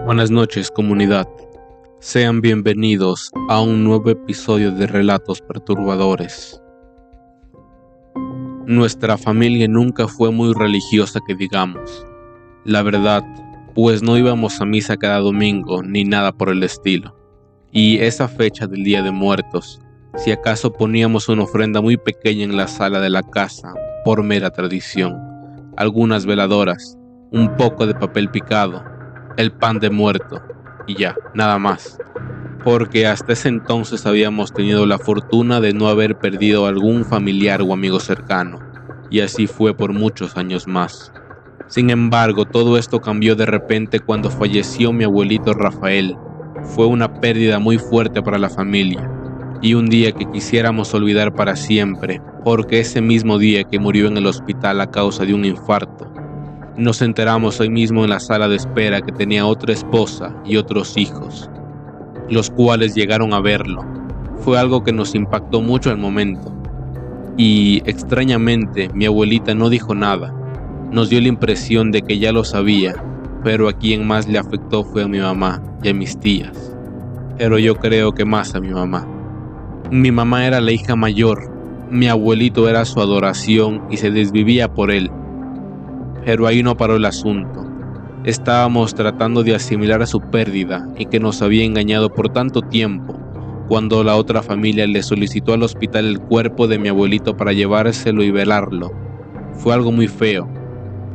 Buenas noches, comunidad. Sean bienvenidos a un nuevo episodio de Relatos Perturbadores. Nuestra familia nunca fue muy religiosa que digamos. La verdad, pues no íbamos a misa cada domingo ni nada por el estilo. Y esa fecha del Día de Muertos, si acaso poníamos una ofrenda muy pequeña en la sala de la casa, por mera tradición. Algunas veladoras, un poco de papel picado, el pan de muerto y ya, nada más. Porque hasta ese entonces habíamos tenido la fortuna de no haber perdido algún familiar o amigo cercano, y así fue por muchos años más. Sin embargo, todo esto cambió de repente cuando falleció mi abuelito Rafael. Fue una pérdida muy fuerte para la familia, y un día que quisiéramos olvidar para siempre, porque ese mismo día que murió en el hospital a causa de un infarto, nos enteramos hoy mismo en la sala de espera que tenía otra esposa y otros hijos, los cuales llegaron a verlo. Fue algo que nos impactó mucho al momento, y extrañamente mi abuelita no dijo nada. Nos dio la impresión de que ya lo sabía, pero a quien más le afectó fue a mi mamá y a mis tías, pero yo creo que más a mi mamá. Mi mamá era la hija mayor, mi abuelito era su adoración y se desvivía por él. Pero ahí no paró el asunto. Estábamos tratando de asimilar a su pérdida y que nos había engañado por tanto tiempo, cuando la otra familia le solicitó al hospital el cuerpo de mi abuelito para llevárselo y velarlo. Fue algo muy feo,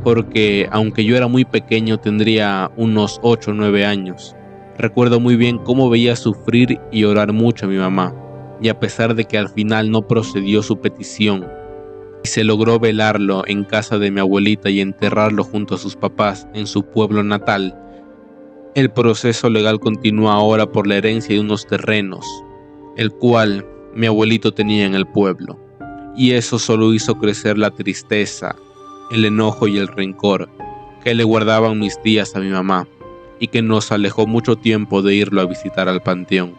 porque aunque yo era muy pequeño, tendría unos 8 o 9 años, recuerdo muy bien cómo veía sufrir y orar mucho a mi mamá, y a pesar de que al final no procedió su petición, y se logró velarlo en casa de mi abuelita y enterrarlo junto a sus papás en su pueblo natal, el proceso legal continúa ahora por la herencia de unos terrenos, el cual mi abuelito tenía en el pueblo, y eso solo hizo crecer la tristeza, el enojo y el rencor que le guardaban mis tías a mi mamá, y que nos alejó mucho tiempo de irlo a visitar al panteón.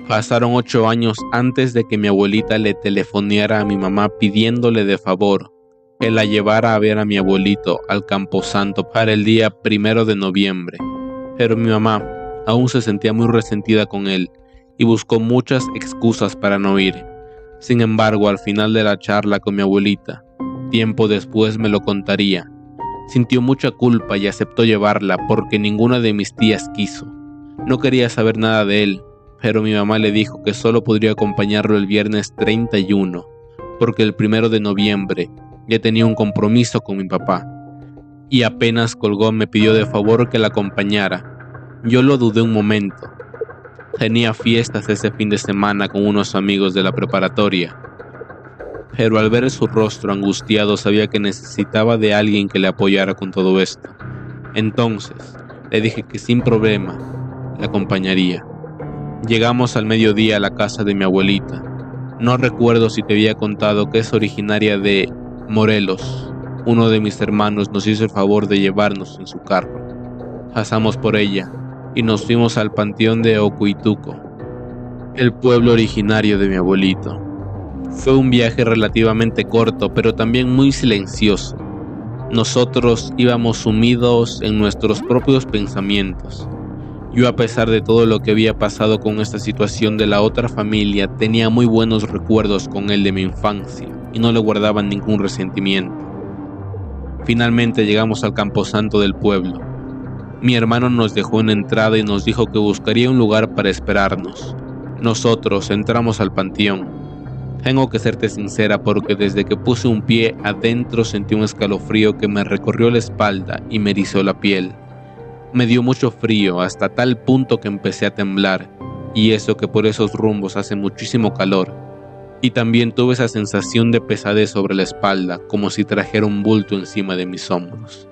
Pasaron 8 años antes de que mi abuelita le telefoneara a mi mamá pidiéndole de favor que la llevara a ver a mi abuelito al Camposanto para el día 1 de noviembre. Pero mi mamá aún se sentía muy resentida con él y buscó muchas excusas para no ir. Sin embargo, al final de la charla con mi abuelita, tiempo después me lo contaría, sintió mucha culpa y aceptó llevarla porque ninguna de mis tías quiso. No quería saber nada de él, pero mi mamá le dijo que solo podría acompañarlo el viernes 31, porque el 1 de noviembre ya tenía un compromiso con mi papá. Y apenas colgó me pidió de favor que la acompañara. Yo lo dudé un momento. Tenía fiestas ese fin de semana con unos amigos de la preparatoria, pero al ver su rostro angustiado sabía que necesitaba de alguien que le apoyara con todo esto. Entonces le dije que sin problema la acompañaría. Llegamos al mediodía a la casa de mi abuelita. No recuerdo si te había contado que es originaria de Morelos. Uno de mis hermanos nos hizo el favor de llevarnos en su carro. Pasamos por ella y nos fuimos al panteón de Ocuituco, el pueblo originario de mi abuelito. Fue un viaje relativamente corto, pero también muy silencioso. Nosotros íbamos sumidos en nuestros propios pensamientos. Yo, a pesar de todo lo que había pasado con esta situación de la otra familia, tenía muy buenos recuerdos con él de mi infancia y no le guardaba ningún resentimiento. Finalmente llegamos al camposanto del pueblo. Mi hermano nos dejó en la entrada y nos dijo que buscaría un lugar para esperarnos. Nosotros entramos al panteón. Tengo que serte sincera porque desde que puse un pie adentro sentí un escalofrío que me recorrió la espalda y me erizó la piel. Me dio mucho frío hasta tal punto que empecé a temblar, y eso que por esos rumbos hace muchísimo calor. Y también tuve esa sensación de pesadez sobre la espalda, como si trajera un bulto encima de mis hombros.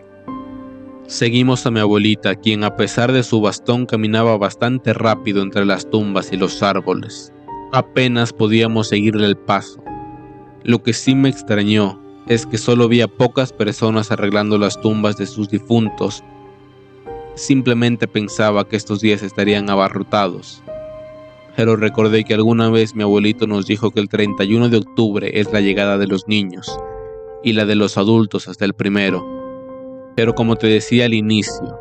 Seguimos a mi abuelita, quien a pesar de su bastón caminaba bastante rápido entre las tumbas y los árboles. Apenas podíamos seguirle el paso. Lo que sí me extrañó es que solo había pocas personas arreglando las tumbas de sus difuntos. Simplemente pensaba que estos días estarían abarrotados, pero recordé que alguna vez mi abuelito nos dijo que el 31 de octubre es la llegada de los niños y la de los adultos hasta el 1. Pero como te decía al inicio,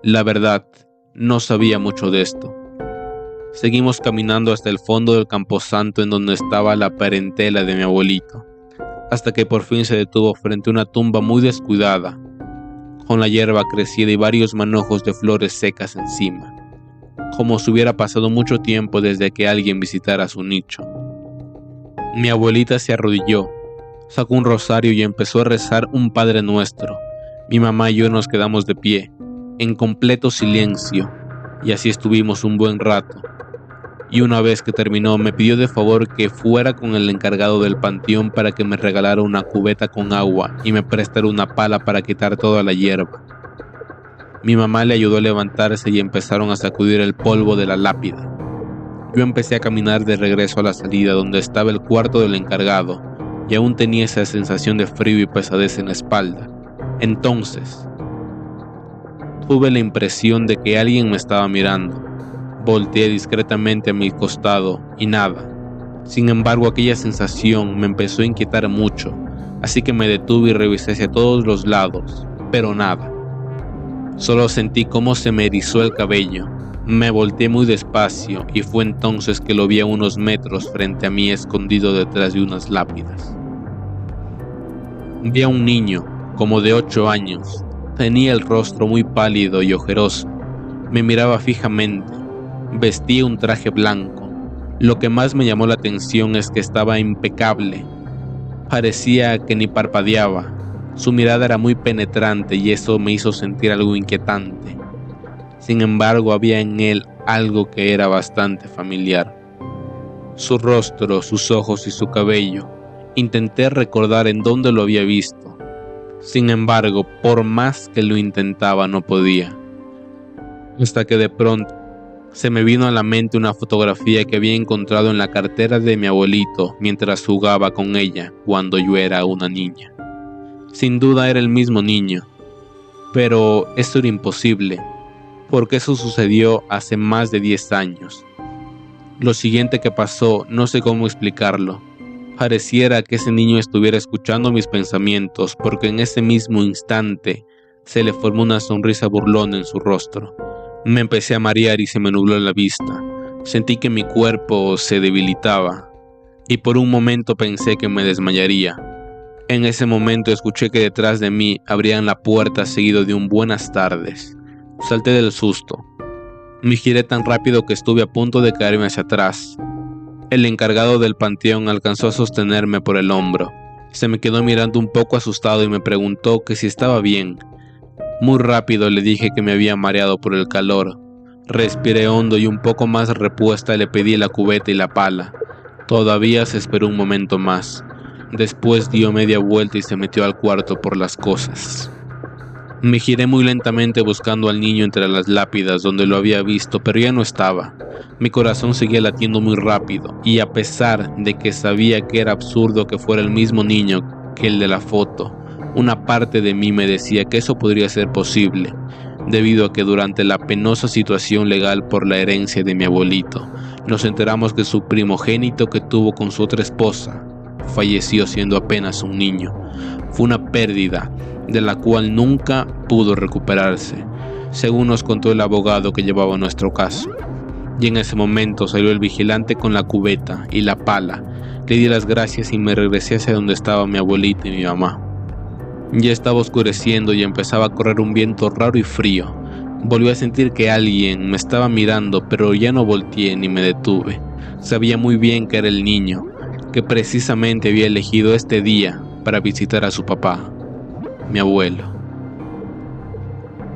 La verdad, no sabía mucho de esto. Seguimos caminando hasta el fondo del camposanto en donde estaba la parentela de mi abuelito, hasta que por fin se detuvo frente a una tumba muy descuidada, con la hierba crecida y varios manojos de flores secas encima, como si hubiera pasado mucho tiempo desde que alguien visitara su nicho. Mi abuelita se arrodilló, sacó un rosario y empezó a rezar un Padre Nuestro. Mi mamá y yo nos quedamos de pie, en completo silencio, y así estuvimos un buen rato. Y una vez que terminó, me pidió de favor que fuera con el encargado del panteón para que me regalara una cubeta con agua y me prestara una pala para quitar toda la hierba. Mi mamá le ayudó a levantarse y empezaron a sacudir el polvo de la lápida. Yo empecé a caminar de regreso a la salida donde estaba el cuarto del encargado y aún tenía esa sensación de frío y pesadez en la espalda. Entonces, tuve la impresión de que alguien me estaba mirando. Volteé discretamente a mi costado y nada. Sin embargo, aquella sensación me empezó a inquietar mucho, así que me detuve y revisé hacia todos los lados, pero nada. Solo sentí cómo se me erizó el cabello. Me volteé muy despacio y fue entonces que lo vi a unos metros frente a mí escondido detrás de unas lápidas. Vi a un niño, como de 8 años. Tenía el rostro muy pálido y ojeroso. Me miraba fijamente. Vestía un traje blanco. Lo que más me llamó la atención es que estaba impecable. Parecía que ni parpadeaba. Su mirada era muy penetrante y eso me hizo sentir algo inquietante. Sin embargo, había en él algo que era bastante familiar. Su rostro, sus ojos y su cabello. Intenté recordar en dónde lo había visto. Sin embargo, por más que lo intentaba, no podía. Hasta que de pronto se me vino a la mente una fotografía que había encontrado en la cartera de mi abuelito mientras jugaba con ella cuando yo era una niña. Sin duda era el mismo niño, pero esto era imposible, porque eso sucedió hace más de 10 años. Lo siguiente que pasó, no sé cómo explicarlo. Pareciera que ese niño estuviera escuchando mis pensamientos, porque en ese mismo instante se le formó una sonrisa burlona en su rostro. Me empecé a marear y se me nubló la vista. Sentí que mi cuerpo se debilitaba y por un momento pensé que me desmayaría. En ese momento escuché que detrás de mí abrían la puerta seguido de un buenas tardes. Salté del susto. Me giré tan rápido que estuve a punto de caerme hacia atrás. El encargado del panteón alcanzó a sostenerme por el hombro. Se me quedó mirando un poco asustado y me preguntó que si estaba bien. Muy rápido le dije que me había mareado por el calor. Respiré hondo y un poco más repuesta le pedí la cubeta y la pala. Todavía se esperó un momento más. Después dio media vuelta y se metió al cuarto por las cosas. Me giré muy lentamente buscando al niño entre las lápidas donde lo había visto, pero ya no estaba. Mi corazón seguía latiendo muy rápido y a pesar de que sabía que era absurdo que fuera el mismo niño que el de la foto, una parte de mí me decía que eso podría ser posible, debido a que durante la penosa situación legal por la herencia de mi abuelito, nos enteramos que su primogénito que tuvo con su otra esposa falleció siendo apenas un niño. Fue una pérdida de la cual nunca pudo recuperarse, según nos contó el abogado que llevaba nuestro caso. Y en ese momento salió el vigilante con la cubeta y la pala. Le di las gracias y me regresé hacia donde estaba mi abuelita y mi mamá. Ya estaba oscureciendo y empezaba a correr un viento raro y frío. Volví a sentir que alguien me estaba mirando, pero ya no volteé ni me detuve. Sabía muy bien que era el niño, que precisamente había elegido este día para visitar a su papá, mi abuelo.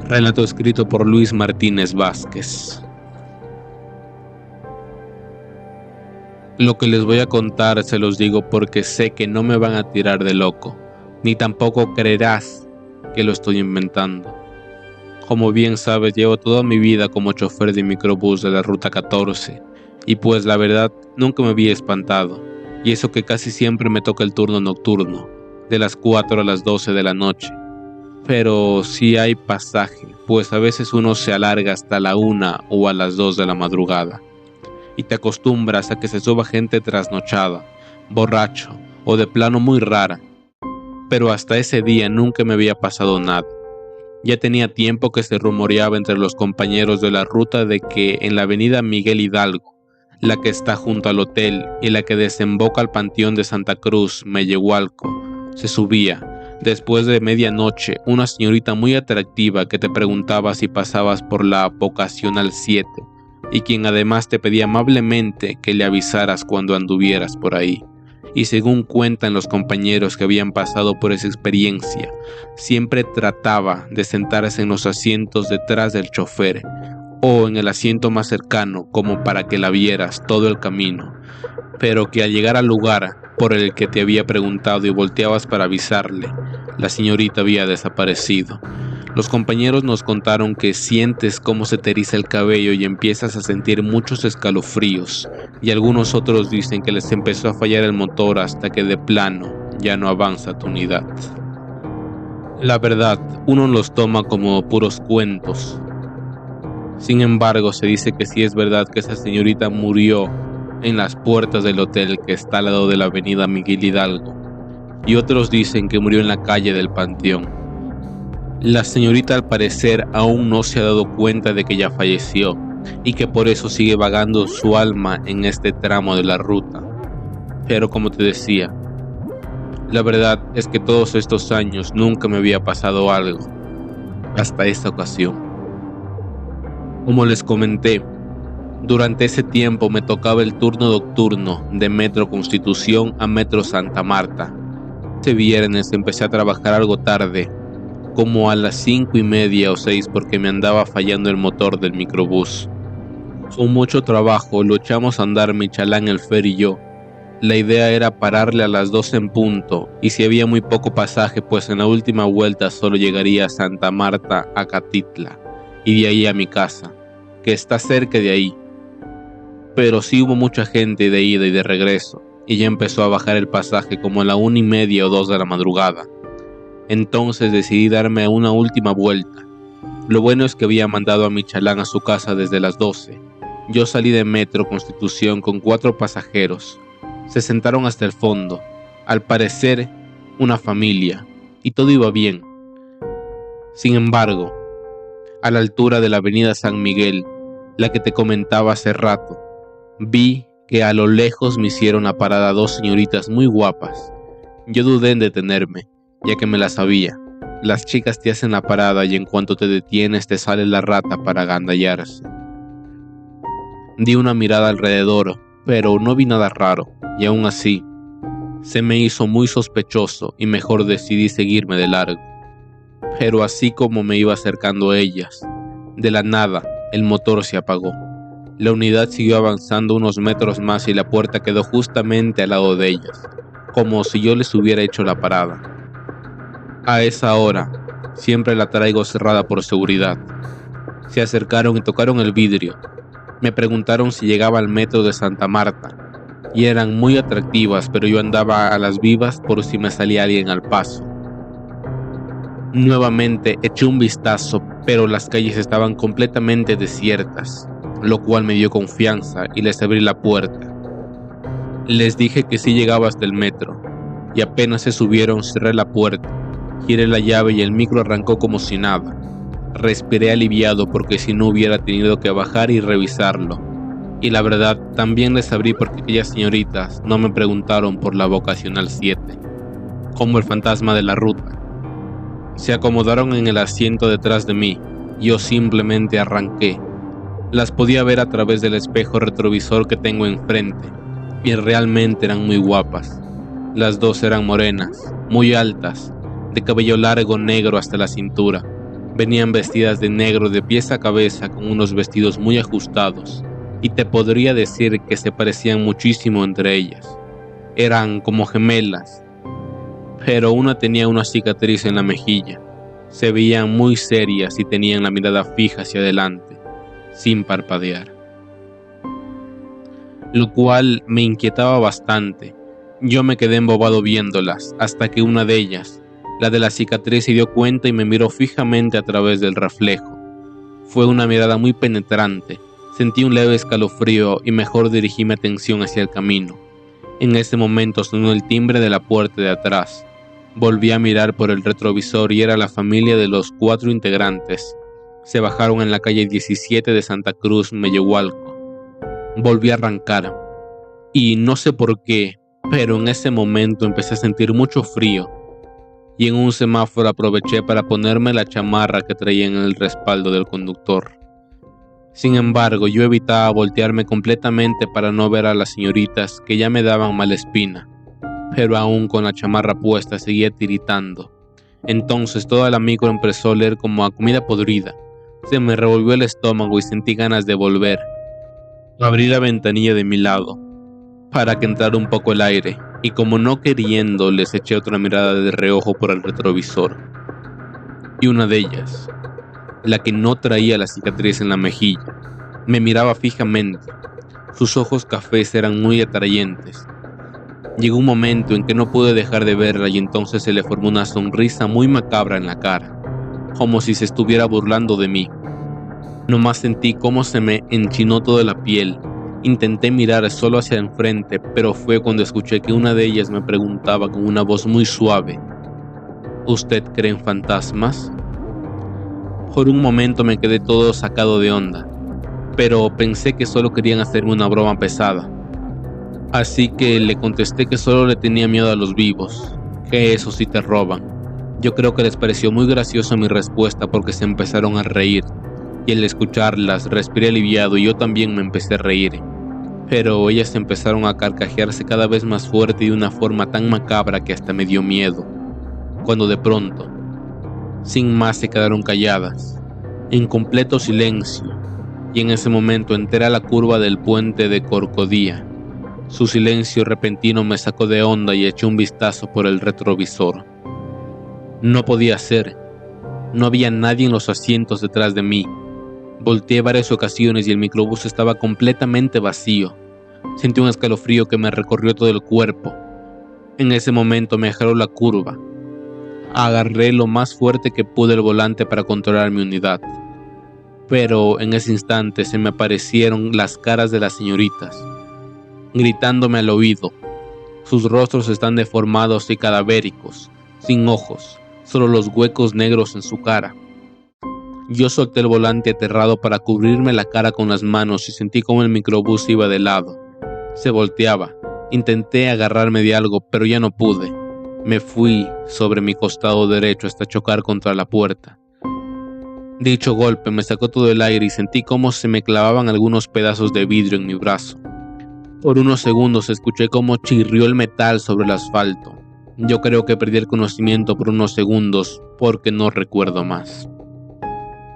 Relato escrito por Luis Martínez Vázquez. Lo que les voy a contar se los digo porque sé que no me van a tirar de loco, ni tampoco creerás que lo estoy inventando. Como bien sabes, llevo toda mi vida como chofer de microbús de la Ruta 14, y pues la verdad nunca me había espantado, y eso que casi siempre me toca el turno nocturno, de las 4 a las 12 de la noche. Pero sí hay pasaje, pues a veces uno se alarga hasta la 1 o a las 2 de la madrugada, y te acostumbras a que se suba gente trasnochada, borracho o de plano muy rara. Pero hasta ese día nunca me había pasado nada. Ya tenía tiempo que se rumoreaba entre los compañeros de la ruta de que en la avenida Miguel Hidalgo, la que está junto al hotel y la que desemboca al Panteón de Santa Cruz, Mellehualco, se subía, después de medianoche, una señorita muy atractiva que te preguntaba si pasabas por la vocacional 7 y quien además te pedía amablemente que le avisaras cuando anduvieras por ahí. Y según cuentan los compañeros que habían pasado por esa experiencia, siempre trataba de sentarse en los asientos detrás del chofer o en el asiento más cercano como para que la vieras todo el camino, pero que al llegar al lugar por el que te había preguntado y volteabas para avisarle, la señorita había desaparecido. Los compañeros nos contaron que sientes cómo se te eriza el cabello y empiezas a sentir muchos escalofríos, y algunos otros dicen que les empezó a fallar el motor hasta que de plano ya no avanza tu unidad. La verdad, uno los toma como puros cuentos. Sin embargo, se dice que sí es verdad que esa señorita murió en las puertas del hotel que está al lado de la avenida Miguel Hidalgo, y otros dicen que murió en la calle del Panteón. La señorita al parecer aún no se ha dado cuenta de que ya falleció y que por eso sigue vagando su alma en este tramo de la ruta. Pero como te decía, la verdad es que todos estos años nunca me había pasado algo, hasta esta ocasión. Como les comenté, durante ese tiempo me tocaba el turno nocturno de Metro Constitución a Metro Santa Marta. Ese viernes empecé a trabajar algo tarde, como a las 5:30 o 6 porque me andaba fallando el motor del microbús. Con mucho trabajo lo echamos a andar Michalán, el Fer y yo. La idea era pararle a las 12 en punto, y si había muy poco pasaje pues en la última vuelta solo llegaría a Santa Marta, a Catitla, y de ahí a mi casa, que está cerca de ahí. Pero sí hubo mucha gente de ida y de regreso, y ya empezó a bajar el pasaje como a la 1:30 o 2 de la madrugada. Entonces decidí darme una última vuelta. Lo bueno es que había mandado a Michalán a su casa desde las 12. Yo salí de Metro Constitución con 4 pasajeros. Se sentaron hasta el fondo, al parecer una familia, y todo iba bien. Sin embargo, a la altura de la avenida San Miguel, la que te comentaba hace rato, vi que a lo lejos me hicieron la parada 2 señoritas muy guapas. Yo dudé en detenerme, ya que me la sabía. Las chicas te hacen la parada y en cuanto te detienes te sale la rata para agandallarse. Di una mirada alrededor, pero no vi nada raro, y aún así, se me hizo muy sospechoso y mejor decidí seguirme de largo. Pero así como me iba acercando a ellas, de la nada, el motor se apagó. La unidad siguió avanzando unos metros más y la puerta quedó justamente al lado de ellas, como si yo les hubiera hecho la parada. A esa hora, siempre la traigo cerrada por seguridad. Se acercaron y tocaron el vidrio. Me preguntaron si llegaba al metro de Santa Marta, y eran muy atractivas, pero yo andaba a las vivas por si me salía alguien al paso. Nuevamente eché un vistazo, pero las calles estaban completamente desiertas, lo cual me dio confianza y les abrí la puerta. Les dije que sí llegaba hasta el metro, y apenas se subieron cerré la puerta. Giré la llave y el micro arrancó como si nada. Respiré aliviado porque si no hubiera tenido que bajar y revisarlo. Y la verdad, también les abrí porque aquellas señoritas no me preguntaron por la vocacional 7, como el fantasma de la ruta. Se acomodaron en el asiento detrás de mí. Yo simplemente arranqué. Las podía ver a través del espejo retrovisor que tengo enfrente, y realmente eran muy guapas. Las dos eran morenas, muy altas, de cabello largo negro hasta la cintura. Venían vestidas de negro de pies a cabeza con unos vestidos muy ajustados, y te podría decir que se parecían muchísimo entre ellas. Eran como gemelas, pero una tenía una cicatriz en la mejilla. Se veían muy serias y tenían la mirada fija hacia adelante, sin parpadear, lo cual me inquietaba bastante. Yo me quedé embobado viéndolas, hasta que una de ellas, la de la cicatriz, se dio cuenta y me miró fijamente a través del reflejo. Fue una mirada muy penetrante. Sentí un leve escalofrío y mejor dirigí mi atención hacia el camino. En ese momento sonó el timbre de la puerta de atrás. Volví a mirar por el retrovisor y era la familia de los 4 integrantes. Se bajaron en la calle 17 de Santa Cruz, Mellehualco. Volví a arrancar. Y no sé por qué, pero en ese momento empecé a sentir mucho frío. Y en un semáforo aproveché para ponerme la chamarra que traía en el respaldo del conductor. Sin embargo, yo evitaba voltearme completamente para no ver a las señoritas que ya me daban mala espina, pero aún con la chamarra puesta seguía tiritando. Entonces toda la micro empezó a oler como a comida podrida. Se me revolvió el estómago y sentí ganas de volver. Abrí la ventanilla de mi lado para que entrara un poco el aire, y como no queriendo les eché otra mirada de reojo por el retrovisor. Y una de ellas, la que no traía la cicatriz en la mejilla, me miraba fijamente. Sus ojos cafés eran muy atrayentes. Llegó un momento en que no pude dejar de verla y entonces se le formó una sonrisa muy macabra en la cara, como si se estuviera burlando de mí. Nomás sentí cómo se me enchinó toda la piel. Intenté mirar solo hacia enfrente, pero fue cuando escuché que una de ellas me preguntaba con una voz muy suave: ¿Usted cree en fantasmas? Por un momento me quedé todo sacado de onda, pero pensé que solo querían hacerme una broma pesada. Así que le contesté que solo le tenía miedo a los vivos, que eso sí te roban. Yo creo que les pareció muy graciosa mi respuesta porque se empezaron a reír, y al escucharlas respiré aliviado y yo también me empecé a reír. Pero ellas empezaron a carcajearse cada vez más fuerte y de una forma tan macabra que hasta me dio miedo, cuando de pronto, sin más, se quedaron calladas, en completo silencio, y en ese momento entré a la curva del puente de Corcodía. Su silencio repentino me sacó de onda y eché un vistazo por el retrovisor. No podía ser, no había nadie en los asientos detrás de mí. Volteé varias ocasiones y el microbús estaba completamente vacío. Sentí un escalofrío que me recorrió todo el cuerpo. En ese momento me jaló la curva. Agarré lo más fuerte que pude el volante para controlar mi unidad. Pero en ese instante se me aparecieron las caras de las señoritas, gritándome al oído. Sus rostros están deformados y cadavéricos, sin ojos, solo los huecos negros en su cara. Yo solté el volante aterrado para cubrirme la cara con las manos y sentí como el microbús iba de lado. Se volteaba. Intenté agarrarme de algo, pero ya no pude. Me fui sobre mi costado derecho hasta chocar contra la puerta. Dicho golpe me sacó todo el aire y sentí como se me clavaban algunos pedazos de vidrio en mi brazo. Por unos segundos escuché cómo chirrió el metal sobre el asfalto. Yo creo que perdí el conocimiento por unos segundos porque no recuerdo más.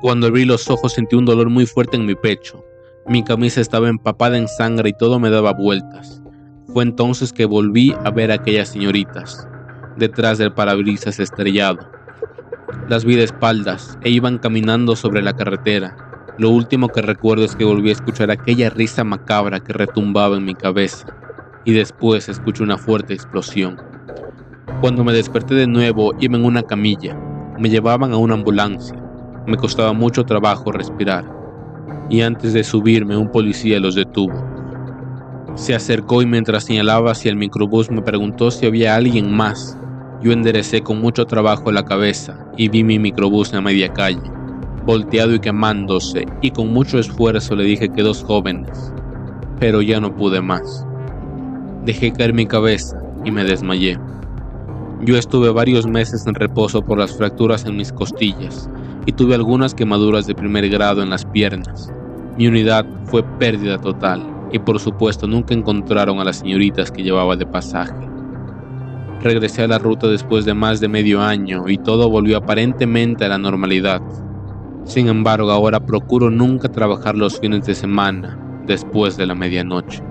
Cuando abrí los ojos sentí un dolor muy fuerte en mi pecho. Mi camisa estaba empapada en sangre y todo me daba vueltas. Fue entonces que volví a ver a aquellas señoritas, detrás del parabrisas estrellado. Las vi de espaldas e iban caminando sobre la carretera. Lo último que recuerdo es que volví a escuchar aquella risa macabra que retumbaba en mi cabeza, y después escuché una fuerte explosión. Cuando me desperté de nuevo iba en una camilla. Me llevaban a una ambulancia. Me costaba mucho trabajo respirar, y antes de subirme un policía los detuvo. Se acercó y mientras señalaba hacia el microbús me preguntó si había alguien más. Yo enderecé con mucho trabajo la cabeza y vi mi microbús a media calle, volteado y quemándose, y con mucho esfuerzo le dije que 2 jóvenes, pero ya no pude más. Dejé caer mi cabeza y me desmayé. Yo estuve varios meses en reposo por las fracturas en mis costillas y tuve algunas quemaduras de primer grado en las piernas. Mi unidad fue pérdida total y por supuesto nunca encontraron a las señoritas que llevaba de pasaje. Regresé a la ruta después de más de medio año y todo volvió aparentemente a la normalidad. Sin embargo, ahora procuro nunca trabajar los fines de semana después de la medianoche.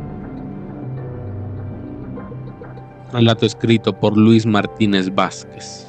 Relato escrito por Luis Martínez Vázquez.